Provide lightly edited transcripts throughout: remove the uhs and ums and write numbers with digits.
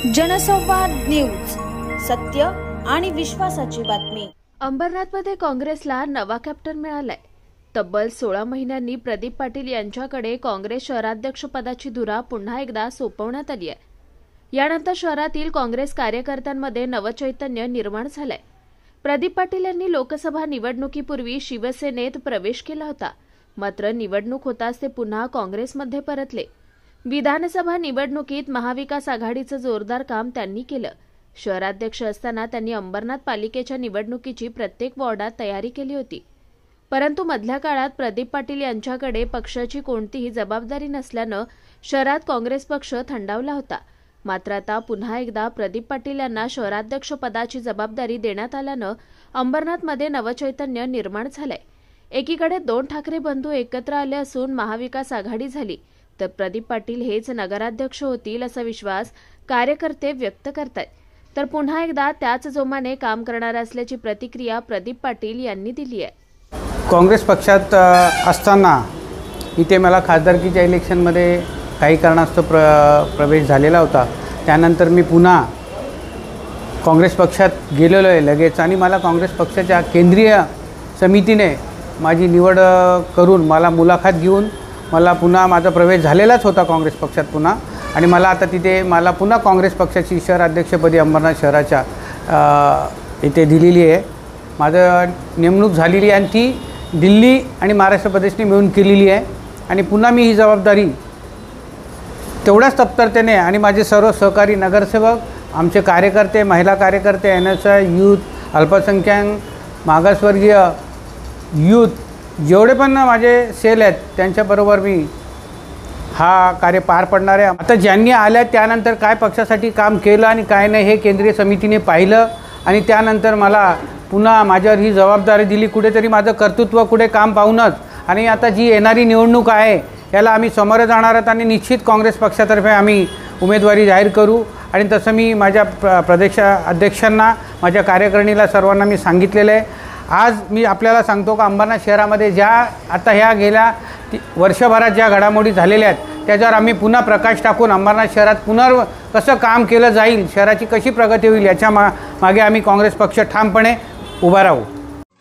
जनसंवाद न्यूज, सत्य आणि विश्वासाची बातमी। अंबरनाथमध्ये काँग्रेसला नवा कॅप्टन मिळालाय। तब्बल 16 महिन्यांनी प्रदीप पाटील यांच्याकडे काँग्रेस शहराध्यक्षपदाची धुरा पुन्हा एकदा सोपवण्यात आली आहे। यानंतर शहरातील काँग्रेस कार्यकर्त्यांमध्ये नवचैतन्य निर्माण झालंय। प्रदीप पाटील यांनी लोकसभा निवडणुकीपूर्वी शिवसेनेत प्रवेश केला होता, मात्र निवडणूक होताच ते पुन्हा काँग्रेसमध्ये परतले। विधानसभा निवडणुकीत महाविकास आघाडीचं जोरदार काम त्यांनी केलं। शहराध्यक्ष असताना त्यांनी अंबरनाथ पालिकेच्या निवडणुकीची प्रत्येक वॉर्डात तयारी केली होती, परंतु मधल्या काळात प्रदीप पाटील यांच्याकडे पक्षाची कोणतीही जबाबदारी नसल्यानं शहरात काँग्रेस पक्ष थंडावला होता। मात्र आता पुन्हा एकदा प्रदीप पाटील यांना शहराध्यक्ष पदाची जबाबदारी देण्यात आल्यानं अंबरनाथमध्ये नवचैतन्य निर्माण झालंय। एकीकडे 2 ठाकरे बंधू एकत्र आले असून महाविकास आघाडी झाली, तर प्रदीप पाटील हेच नगराध्यक्ष होतील असा विश्वास कार्यकर्ते व्यक्त करतात। तर पुन्हा एकदा त्याच जोमाने काम करणार असल्याची प्रतिक्रिया प्रदीप पाटील यांनी दिली आहे। काँग्रेस पक्षात असताना इथे मला खासदारकीच्या इलेक्शनमध्ये काही कारणास्तव प्रवेश झालेला होता। त्यानंतर मी पुन्हा काँग्रेस पक्षात गेलेलो आहे लगेच, आणि मला काँग्रेस पक्षाच्या केंद्रीय समितीने माझी निवड करून मला मुलाखत घेऊन मला पुन्हा माझा प्रवेश झालेलाच होता काँग्रेस पक्षात पुन्हा, आणि मला आता तिथे मला पुन्हा काँग्रेस पक्षाची शहराध्यक्षपदी अंबरनाथ शहराच्या इथे दिलेली आहे। माझं नेमणूक झालेली आहे आणि ती दिल्ली आणि महाराष्ट्र प्रदेशने मिळून केलेली आहे, आणि पुन्हा मी ही जबाबदारी तेवढ्याच तत्परतेने आणि माझे सर्व सहकारी नगरसेवक, आमचे कार्यकर्ते, महिला कार्यकर्ते, NSI, यूथ, अल्पसंख्याक, मागासवर्गीय यूथ, जेवढे पण माझे सेल आहेत त्यांच्याबरोबर मी हा कार्य पार पडणार आहे। आता ज्यांनी आल्या त्यानंतर काय पक्षासाठी काम केलं आणि काय नाही हे केंद्रीय समितीने पाहिलं, आणि त्यानंतर मला पुन्हा माझ्यावर ही जबाबदारी दिली। कुठेतरी माझं कर्तृत्व कुठे काम पाहूनच, आणि आता जी येणारी निवडणूक आहे याला आम्ही समोर जाणार आहोत आणि निश्चित काँग्रेस पक्षातर्फे आम्ही उमेदवारी जाहीर करू। आणि तसं मी माझ्या प्रदेश अध्यक्षांना, माझ्या कार्यकारिणीला, सर्वांना मी सांगितलेलं आहे। आज मी आपल्याला सांगतो का अंबरनाथ शहरामध्ये ज्या आता ह्या गेल्या वर्षभरात ज्या घडामोडी झालेल्या आहेत त्याच्यावर आम्ही पुन्हा प्रकाश टाकून अंबरनाथ शहरात पुन्हा कसं काम केलं जाईल, शहराची कशी प्रगती होईल याच्या मागे आम्ही काँग्रेस पक्ष ठामपणे उभा राहू।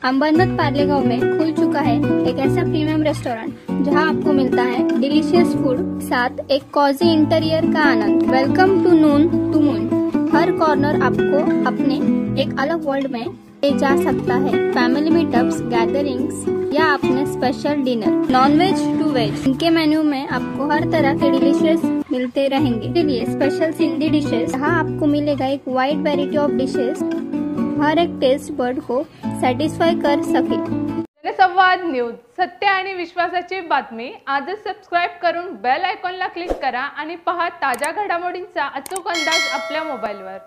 अंबरनाथ पार्ले गांव में खुल चुका है एक ऐसा प्रीमियम रेस्टोरेंट जहां आपको मिलता है डिलीशियस फूड, साथ एक कॉजी इंटीरियर का आनंद। Welcome to noon to moon. हर कॉर्नर आपको अपने एक अलग वर्ल्ड में ले जा सकता है। फैमिली मीटअप्स, गैदरिंग्स या अपने special dinner, non veg to veg, इनके मेन्यू में आपको हर तरह के डिलीशियस मिलते रहेंगे। इसलिए स्पेशल सिंधी डिशेस, जहाँ आपको मिलेगा एक वाइड वेराइटी ऑफ डिशेस, हर एक टेस्ट बर्ड को सॅटिस्फाय कर सके। जनसंवाद न्यूज, सत्य आणि विश्वासाची बातमी। आजच सबस्क्राइब करून बेल आयकॉनला क्लिक करा आणि पहा ताज्या घडामोडींचा अचूक अंदाज आपल्या मोबाईलवर।